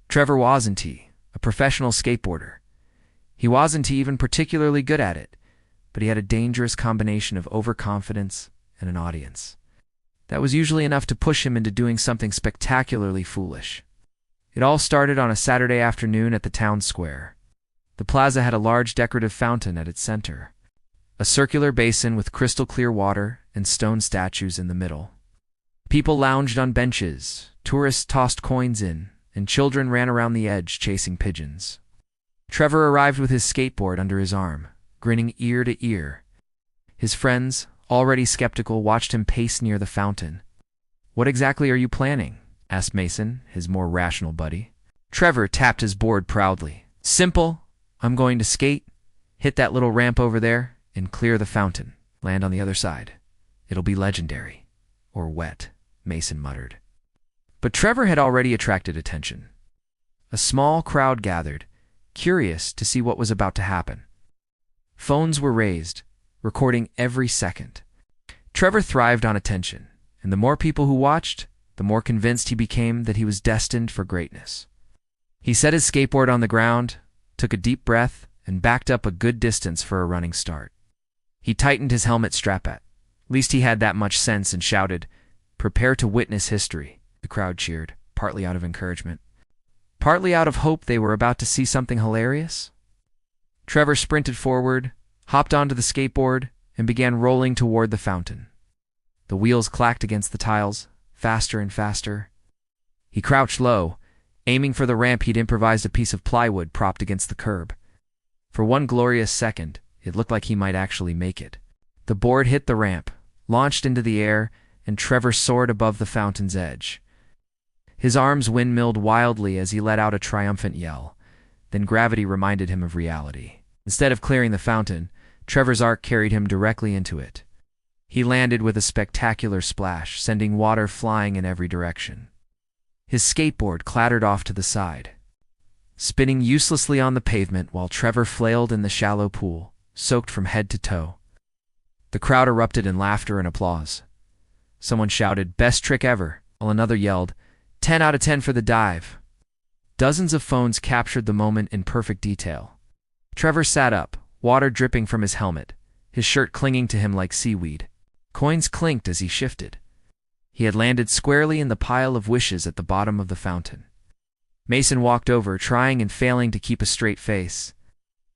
Trevor wasn't a professional skateboarder. He wasn't even particularly good at it, but he had a dangerous combination of overconfidence and an audience. That was usually enough to push him into doing something spectacularly foolish. It all started on a Saturday afternoon at the town square. The plaza had a large decorative fountain at its center, a circular basin with crystal-clear water and stone statues in the middle. People lounged on benches, tourists tossed coins in, and children ran around the edge chasing pigeons. Trevor arrived with his skateboard under his arm, grinning ear to ear. His friends, already skeptical, watched him pace near the fountain. "What exactly are you planning?" asked Mason, his more rational buddy. Trevor tapped his board proudly. "Simple. I'm going to skate, hit that little ramp over there, and clear the fountain. Land on the other side. It'll be legendary. Or wet," Mason muttered. But Trevor had already attracted attention. A small crowd gathered, curious to see what was about to happen. Phones were raised, recording every second. Trevor thrived on attention, and the more people who watched, the more convinced he became that he was destined for greatness. He set his skateboard on the ground, took a deep breath, and backed up a good distance for a running start. He tightened his helmet strap at least he had that much sense, and shouted, "Prepare to witness history." The crowd cheered, partly out of encouragement, partly out of hope they were about to see something hilarious. Trevor sprinted forward, hopped onto the skateboard, and began rolling toward the fountain. The wheels clacked against the tiles, faster and faster. He crouched low, aiming for the ramp he'd improvised a piece of plywood propped against the curb. For one glorious second, it looked like he might actually make it. The board hit the ramp, launched into the air, and Trevor soared above the fountain's edge. His arms windmilled wildly as he let out a triumphant yell. Then gravity reminded him of reality. Instead of clearing the fountain, Trevor's arc carried him directly into it. He landed with a spectacular splash, sending water flying in every direction. His skateboard clattered off to the side, spinning uselessly on the pavement while Trevor flailed in the shallow pool, soaked from head to toe. The crowd erupted in laughter and applause. Someone shouted, "Best trick ever," while another yelled, 10 out of 10 for the dive." Dozens of phones captured the moment in perfect detail. Trevor sat up, water dripping from his helmet, his shirt clinging to him like seaweed. Coins clinked as he shifted. He had landed squarely in the pile of wishes at the bottom of the fountain. Mason walked over, trying and failing to keep a straight face.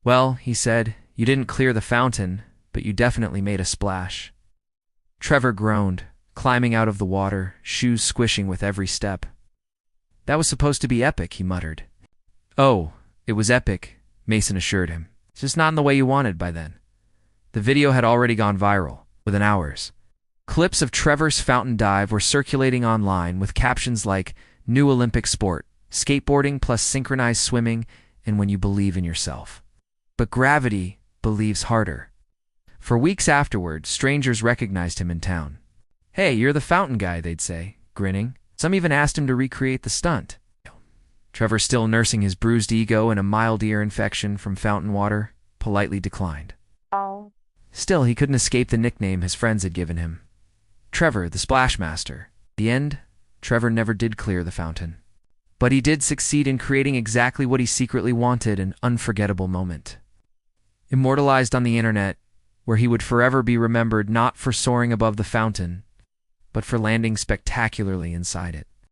"Well," he said, "you didn't clear the fountain, but you definitely made a splash." Trevor groaned, climbing out of the water, shoes squishing with every step. "That was supposed to be epic," he muttered. "Oh, it was epic," Mason assured him. "It's just not in the way you wanted by then." The video had already gone viral, within hours. Clips of Trevor's fountain dive were circulating online with captions like, "New Olympic sport, skateboarding plus synchronized swimming, and when you believe in yourself." But gravity believes harder. For weeks afterward, strangers recognized him in town. "Hey, you're the fountain guy," they'd say, grinning. Some even asked him to recreate the stunt. Trevor, still nursing his bruised ego and a mild ear infection from fountain water, politely declined. Still, he couldn't escape the nickname his friends had given him. Trevor, the Splash Master. In the end, Trevor never did clear the fountain. But he did succeed in creating exactly what he secretly wanted, an unforgettable moment. Immortalized on the internet, where he would forever be remembered not for soaring above the fountain, but for landing spectacularly inside it.